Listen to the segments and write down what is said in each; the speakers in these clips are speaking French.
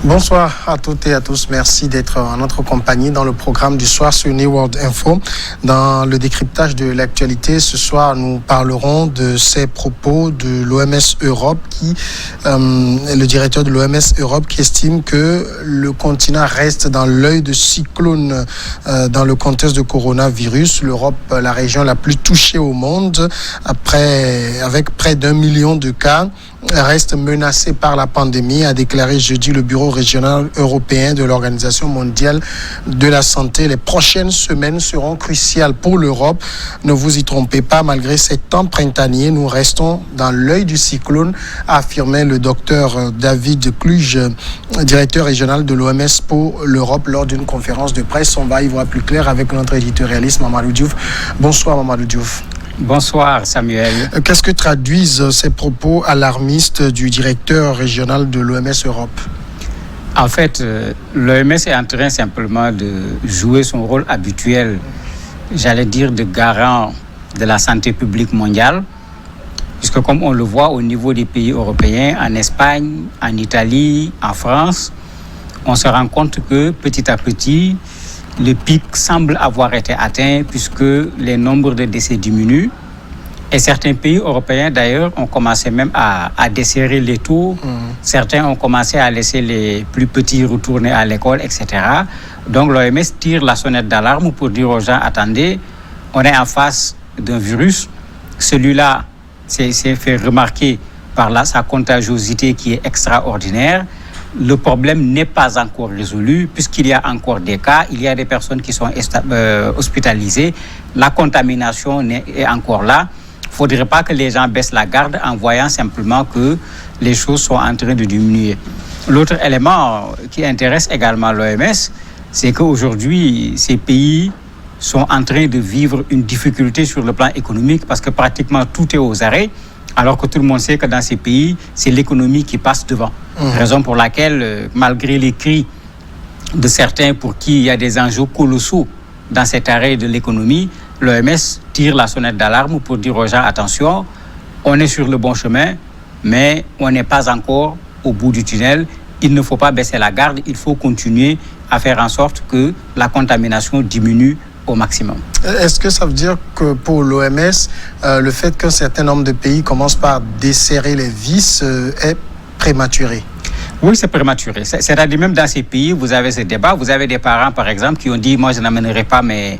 Bonsoir à toutes et à tous. Merci d'être en notre compagnie dans le programme du soir sur New World Info. Dans le décryptage de l'actualité, ce soir, nous parlerons de ces propos de l'OMS Europe le directeur de l'OMS Europe qui estime que le continent reste dans l'œil de cyclone dans le contexte de coronavirus. L'Europe, la région la plus touchée au monde, avec près d'1 million de cas, reste menacée par la pandémie, a déclaré jeudi le bureau régional européen de l'Organisation mondiale de la santé. Les prochaines semaines seront cruciales pour l'Europe. Ne vous y trompez pas, malgré ces temps printaniers, nous restons dans l'œil du cyclone, a affirmé le docteur David Kluge, directeur régional de l'OMS pour l'Europe, lors d'une conférence de presse. On va y voir plus clair avec notre éditorialiste Mamadou Diouf. Bonsoir Mamadou Diouf. Bonsoir Samuel. Qu'est-ce que traduisent ces propos alarmistes du directeur régional de l'OMS Europe? En fait, l'OMS est en train simplement de jouer son rôle habituel, j'allais dire de garant de la santé publique mondiale, puisque comme on le voit au niveau des pays européens, en Espagne, en Italie, en France, on se rend compte que petit à petit, le pic semble avoir été atteint puisque les nombres de décès diminuent. Et certains pays européens, d'ailleurs, ont commencé même à desserrer les taux. Certains ont commencé à laisser les plus petits retourner à l'école, etc. Donc l'OMS tire la sonnette d'alarme pour dire aux gens, attendez, on est en face d'un virus. Celui-là s'est fait remarquer par sa contagiosité qui est extraordinaire. Le problème n'est pas encore résolu puisqu'il y a encore des cas, il y a des personnes qui sont hospitalisées, la contamination est encore là. Il ne faudrait pas que les gens baissent la garde en voyant simplement que les choses sont en train de diminuer. L'autre élément qui intéresse également l'OMS, c'est qu'aujourd'hui, ces pays sont en train de vivre une difficulté sur le plan économique parce que pratiquement tout est aux arrêts. Alors que tout le monde sait que dans ces pays, c'est l'économie qui passe devant. Raison pour laquelle, malgré les cris de certains pour qui il y a des enjeux colossaux dans cet arrêt de l'économie, l'OMS tire la sonnette d'alarme pour dire aux gens, attention, on est sur le bon chemin, mais on n'est pas encore au bout du tunnel. Il ne faut pas baisser la garde, il faut continuer à faire en sorte que la contamination diminue au maximum. Est-ce que ça veut dire que pour l'OMS, le fait qu'un certain nombre de pays commencent par desserrer les vis est prématuré? Oui, c'est prématuré. C'est-à-dire même dans ces pays, vous avez ce débat. Vous avez des parents, par exemple, qui ont dit « moi, je n'amènerai pas mes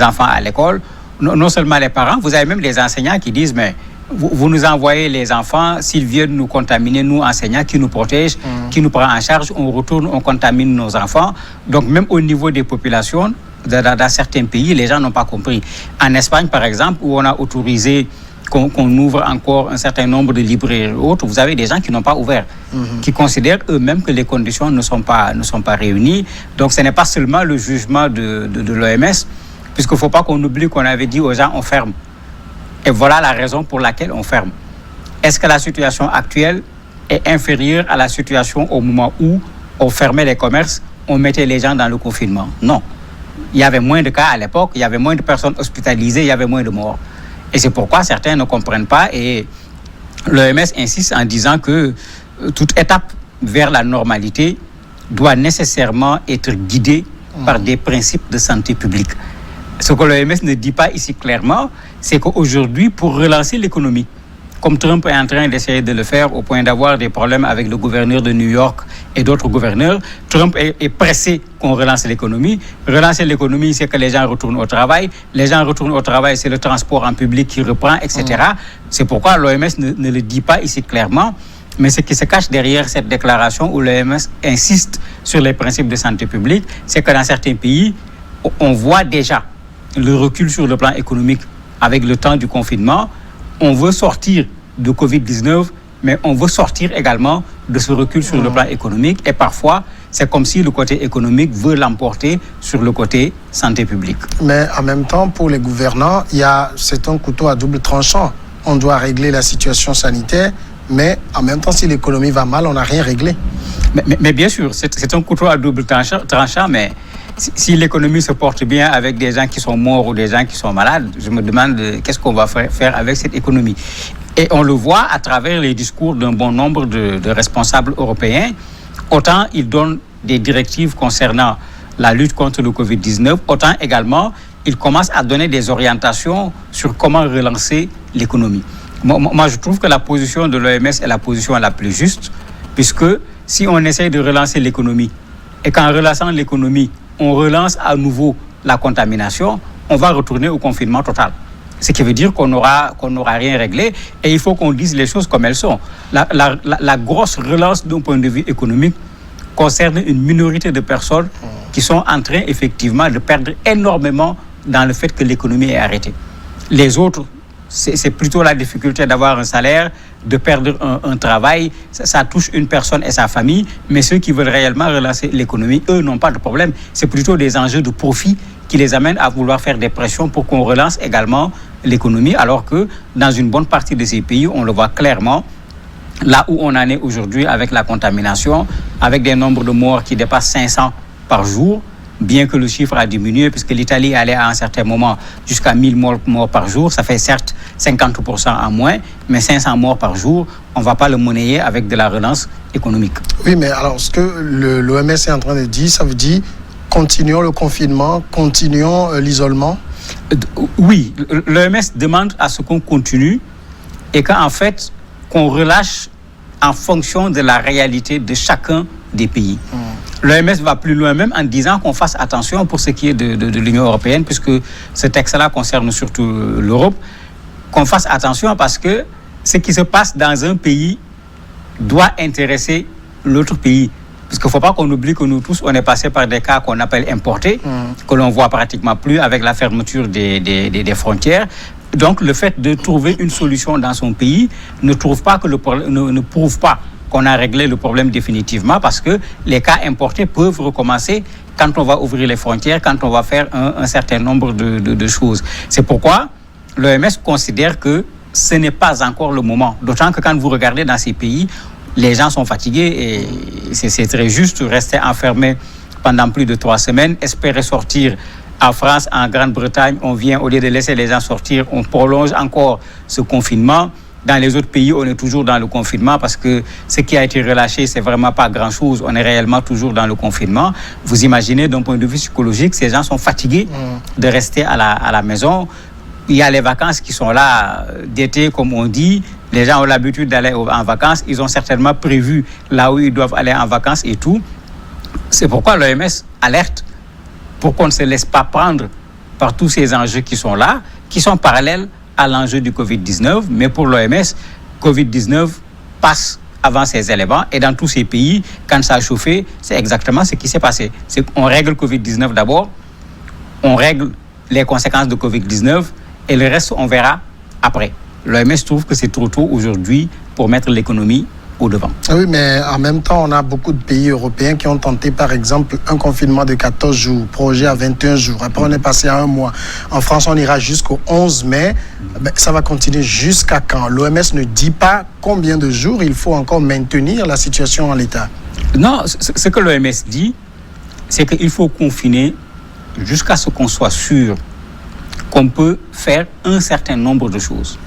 enfants à l'école ». Non seulement les parents, vous avez même des enseignants qui disent « mais vous nous envoyez les enfants, s'ils viennent nous contaminer, nous enseignants, qui nous protègent, qui nous prend en charge, on retourne, on contamine nos enfants ». Donc même au niveau des populations, dans certains pays, les gens n'ont pas compris. En Espagne, par exemple, où on a autorisé qu'on ouvre encore un certain nombre de librairies et autres, vous avez des gens qui n'ont pas ouvert, qui considèrent eux-mêmes que les conditions ne sont pas réunies. Donc ce n'est pas seulement le jugement de l'OMS, puisqu'il ne faut pas qu'on oublie qu'on avait dit aux gens on ferme. Et voilà la raison pour laquelle on ferme. Est-ce que la situation actuelle est inférieure à la situation au moment où on fermait les commerces, on mettait les gens dans le confinement? Non. Il y avait moins de cas à l'époque, il y avait moins de personnes hospitalisées, il y avait moins de morts. Et c'est pourquoi certains ne comprennent pas et l'OMS insiste en disant que toute étape vers la normalité doit nécessairement être guidée par des principes de santé publique. Ce que l'OMS ne dit pas ici clairement, c'est qu'aujourd'hui, pour relancer l'économie, comme Trump est en train d'essayer de le faire au point d'avoir des problèmes avec le gouverneur de New York et d'autres gouverneurs, Trump est pressé qu'on relance l'économie. Relancer l'économie, c'est que les gens retournent au travail. Les gens retournent au travail, c'est le transport en public qui reprend, etc. C'est pourquoi l'OMS ne le dit pas ici clairement. Mais ce qui se cache derrière cette déclaration où l'OMS insiste sur les principes de santé publique, c'est que dans certains pays, on voit déjà le recul sur le plan économique avec le temps du confinement. On veut sortir de Covid-19, mais on veut sortir également de ce recul sur le plan économique. Et parfois, c'est comme si le côté économique veut l'emporter sur le côté santé publique. Mais en même temps, pour les gouvernants, c'est un couteau à double tranchant. On doit régler la situation sanitaire, mais en même temps, si l'économie va mal, on n'a rien réglé. Mais bien sûr, c'est un couteau à double tranchant, mais si l'économie se porte bien avec des gens qui sont morts ou des gens qui sont malades, je me demande qu'est-ce qu'on va faire avec cette économie. Et on le voit à travers les discours d'un bon nombre de responsables européens. autant il donne des directives concernant la lutte contre le Covid-19, autant également il commence à donner des orientations sur comment relancer l'économie. Moi, je trouve que la position de l'OMS est la position la plus juste, puisque si on essaye de relancer l'économie, et qu'en relançant l'économie, on relance à nouveau la contamination, on va retourner au confinement total. Ce qui veut dire qu'on n'aura rien réglé, et il faut qu'on dise les choses comme elles sont. La grosse relance d'un point de vue économique concerne une minorité de personnes qui sont en train effectivement de perdre énormément dans le fait que l'économie est arrêtée. Les autres, c'est plutôt la difficulté d'avoir un salaire, de perdre un travail. Ça touche une personne et sa famille, mais ceux qui veulent réellement relancer l'économie, eux, n'ont pas de problème. C'est plutôt des enjeux de profit qui les amènent à vouloir faire des pressions pour qu'on relance également l'économie, alors que dans une bonne partie de ces pays, on le voit clairement, là où on en est aujourd'hui avec la contamination, avec des nombres de morts qui dépassent 500 par jour, bien que le chiffre a diminué, puisque l'Italie allait à un certain moment jusqu'à 1000 morts par jour. Ça fait certes 50% en moins, mais 500 morts par jour, on ne va pas le monnayer avec de la relance économique. Oui, mais alors ce que l'OMS est en train de dire, ça veut dire continuons le confinement, continuons l'isolement? Oui, l'OMS demande à ce qu'on continue et qu'en fait, qu'on relâche en fonction de la réalité de chacun des pays. L'OMS va plus loin même en disant qu'on fasse attention pour ce qui est de l'Union européenne, puisque ce texte-là concerne surtout l'Europe, qu'on fasse attention parce que ce qui se passe dans un pays doit intéresser l'autre pays. Parce qu'il ne faut pas qu'on oublie que nous tous, on est passé par des cas qu'on appelle importés, que l'on voit pratiquement plus avec la fermeture des frontières. Donc, le fait de trouver une solution dans son pays ne prouve pas qu'on a réglé le problème définitivement, parce que les cas importés peuvent recommencer quand on va ouvrir les frontières, quand on va faire un certain nombre de choses. C'est pourquoi l'OMS considère que ce n'est pas encore le moment. D'autant que quand vous regardez dans ces pays, les gens sont fatigués et c'est très juste. Rester enfermé pendant plus de 3 semaines, espérer sortir. En France, en Grande-Bretagne, on vient, au lieu de laisser les gens sortir, on prolonge encore ce confinement. Dans les autres pays, on est toujours dans le confinement parce que ce qui a été relâché, c'est vraiment pas grand-chose. On est réellement toujours dans le confinement. Vous imaginez, d'un point de vue psychologique, ces gens sont fatigués de rester à la maison. Il y a les vacances qui sont là d'été, comme on dit. Les gens ont l'habitude d'aller en vacances. Ils ont certainement prévu là où ils doivent aller en vacances et tout. C'est pourquoi l'OMS alerte pour qu'on ne se laisse pas prendre par tous ces enjeux qui sont là, qui sont parallèles à l'enjeu du Covid-19. Mais pour l'OMS, Covid-19 passe avant ces éléments. Et dans tous ces pays, quand ça a chauffé, c'est exactement ce qui s'est passé. On règle Covid-19 d'abord, on règle les conséquences de Covid-19 et le reste, on verra après. L'OMS trouve que c'est trop tôt aujourd'hui pour mettre l'économie au devant. Oui, mais en même temps, on a beaucoup de pays européens qui ont tenté, par exemple, un confinement de 14 jours, projet à 21 jours. Après, on est passé à 1 mois. En France, on ira jusqu'au 11 mai. Ça va continuer jusqu'à quand? L'OMS ne dit pas combien de jours il faut encore maintenir la situation en l'état. Non, ce que l'OMS dit, c'est qu'il faut confiner jusqu'à ce qu'on soit sûr qu'on peut faire un certain nombre de choses.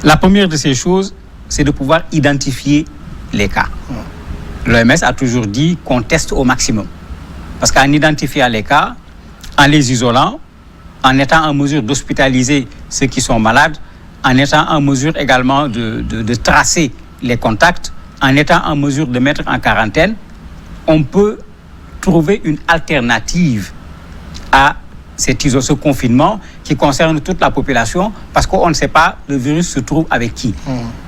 La première de ces choses, c'est de pouvoir identifier les cas. L'OMS a toujours dit qu'on teste au maximum. Parce qu'en identifiant les cas, en les isolant, en étant en mesure d'hospitaliser ceux qui sont malades, en étant en mesure également de tracer les contacts, en étant en mesure de mettre en quarantaine, on peut trouver une alternative à ce confinement qui concerne toute la population, parce qu'on ne sait pas le virus se trouve avec qui.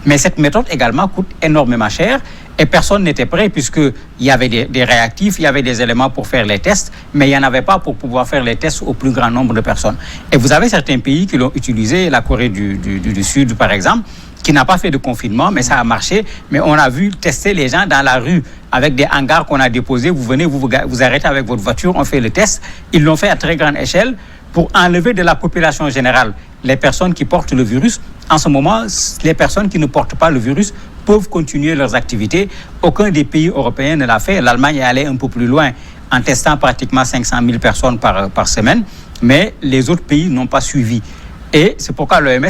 Mais cette méthode également coûte énormément cher et personne n'était prêt, puisqu'il y avait des réactifs, il y avait des éléments pour faire les tests, mais il n'y en avait pas pour pouvoir faire les tests au plus grand nombre de personnes. Et vous avez certains pays qui l'ont utilisé, la Corée du Sud par exemple, qui n'a pas fait de confinement, mais ça a marché. Mais on a vu tester les gens dans la rue avec des hangars qu'on a déposés. Vous venez, vous arrêtez avec votre voiture, on fait le test. Ils l'ont fait à très grande échelle pour enlever de la population générale les personnes qui portent le virus. En ce moment, les personnes qui ne portent pas le virus peuvent continuer leurs activités. Aucun des pays européens ne l'a fait. L'Allemagne est allée un peu plus loin en testant pratiquement 500 000 personnes par semaine. Mais les autres pays n'ont pas suivi. Et c'est pourquoi l'OMS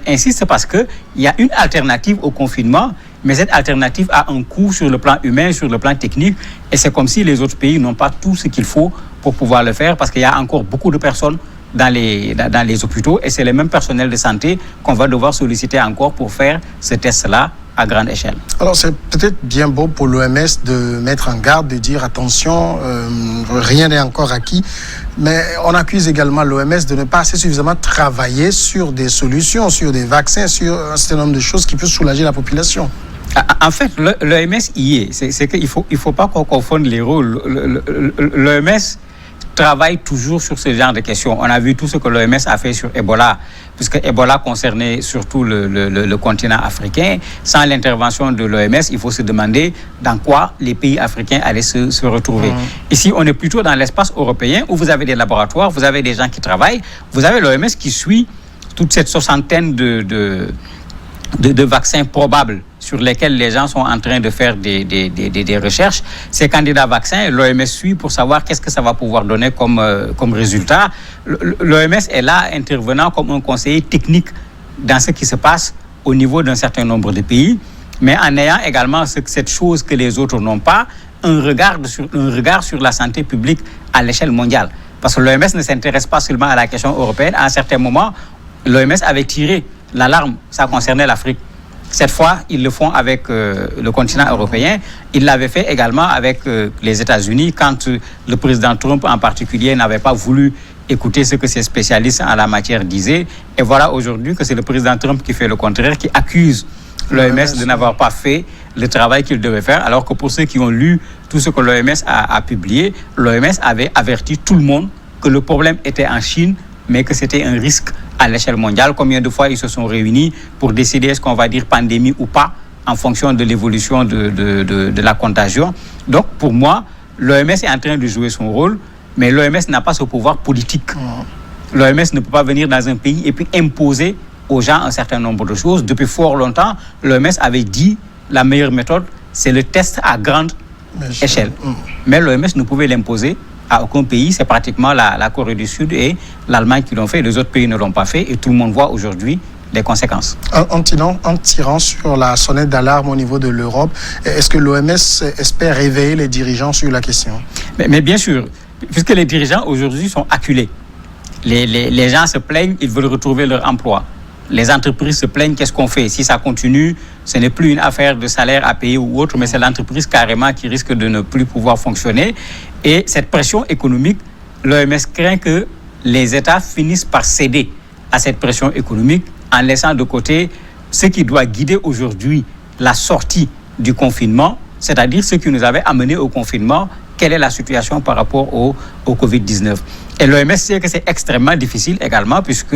insiste, parce qu'il y a une alternative au confinement mais cette alternative a un coût sur le plan humain, sur le plan technique, et c'est comme si les autres pays n'ont pas tout ce qu'il faut pour pouvoir le faire, parce qu'il y a encore beaucoup de personnes dans les hôpitaux, et c'est les mêmes personnels de santé qu'on va devoir solliciter encore pour faire ce test-là à grande échelle. Alors, c'est peut-être bien beau pour l'OMS de mettre en garde, de dire attention, rien n'est encore acquis, mais on accuse également l'OMS de ne pas assez suffisamment travailler sur des solutions, sur des vaccins, sur un certain nombre de choses qui peuvent soulager la population. En fait, l'OMS y est. C'est qu'il faut pas qu'on confonde les rôles. L'OMS travaille toujours sur ce genre de questions. On a vu tout ce que l'OMS a fait sur Ebola, puisque Ebola concernait surtout le continent africain. Sans l'intervention de l'OMS, il faut se demander dans quoi les pays africains allaient se retrouver. Ici, on est plutôt dans l'espace européen où vous avez des laboratoires, vous avez des gens qui travaillent, vous avez l'OMS qui suit toute cette soixantaine de vaccins probables sur lesquels les gens sont en train de faire des recherches. Ces candidats vaccins, l'OMS suit pour savoir qu'est-ce que ça va pouvoir donner comme résultat. L'OMS est là intervenant comme un conseiller technique dans ce qui se passe au niveau d'un certain nombre de pays, mais en ayant également cette chose que les autres n'ont pas, un regard sur la santé publique à l'échelle mondiale. Parce que l'OMS ne s'intéresse pas seulement à la question européenne. À un certain moment, l'OMS avait tiré l'alarme, ça concernait l'Afrique. Cette fois, ils le font avec le continent européen. Ils l'avaient fait également avec les États-Unis quand le président Trump en particulier n'avait pas voulu écouter ce que ces spécialistes en la matière disaient. Et voilà aujourd'hui que c'est le président Trump qui fait le contraire, qui accuse l'OMS de n'avoir pas fait le travail qu'il devait faire, alors que pour ceux qui ont lu tout ce que l'OMS a publié, l'OMS avait averti tout le monde que le problème était en Chine, mais que c'était un risque à l'échelle mondiale. Combien de fois ils se sont réunis pour décider est-ce qu'on va dire pandémie ou pas en fonction de l'évolution de la contagion. Donc, pour moi, l'OMS est en train de jouer son rôle, mais l'OMS n'a pas ce pouvoir politique. L'OMS ne peut pas venir dans un pays et puis imposer aux gens un certain nombre de choses. Depuis fort longtemps, l'OMS avait dit la meilleure méthode, c'est le test à grande échelle. Mais l'OMS ne pouvait l'imposer à aucun pays. C'est pratiquement la Corée du Sud et l'Allemagne qui l'ont fait. Les autres pays ne l'ont pas fait et tout le monde voit aujourd'hui les conséquences. En tirant sur la sonnette d'alarme au niveau de l'Europe, est-ce que l'OMS espère réveiller les dirigeants sur la question? Mais bien sûr, puisque les dirigeants aujourd'hui sont acculés. Les gens se plaignent, ils veulent retrouver leur emploi. Les entreprises se plaignent, qu'est-ce qu'on fait? Si ça continue, ce n'est plus une affaire de salaire à payer ou autre, mais c'est l'entreprise carrément qui risque de ne plus pouvoir fonctionner. Et cette pression économique, l'OMS craint que les États finissent par céder à cette pression économique en laissant de côté ce qui doit guider aujourd'hui la sortie du confinement, c'est-à-dire ce qui nous avait amené au confinement, quelle est la situation par rapport au Covid-19. Et l'OMS sait que c'est extrêmement difficile également, puisque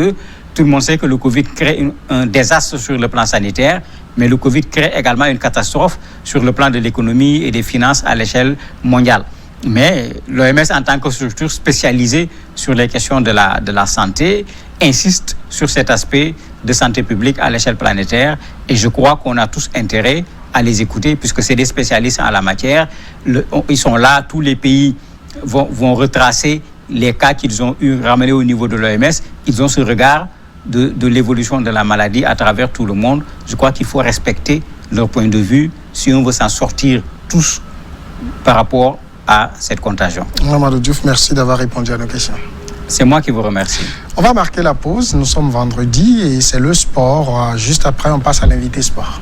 tout le monde sait que le Covid crée un désastre sur le plan sanitaire, mais le Covid crée également une catastrophe sur le plan de l'économie et des finances à l'échelle mondiale. Mais l'OMS, en tant que structure spécialisée sur les questions de la santé, insiste sur cet aspect de santé publique à l'échelle planétaire. Et je crois qu'on a tous intérêt à les écouter, puisque c'est des spécialistes en la matière. Ils sont là, tous les pays vont retracer les cas qu'ils ont ramenés au niveau de l'OMS. Ils ont ce regard de l'évolution de la maladie à travers tout le monde. Je crois qu'il faut respecter leur point de vue si on veut s'en sortir tous par rapport à cette contagion. Mamadou Diouf, merci d'avoir répondu à nos questions. C'est moi qui vous remercie. On va marquer la pause. Nous sommes vendredi et c'est le sport. Juste après, on passe à l'invité sport.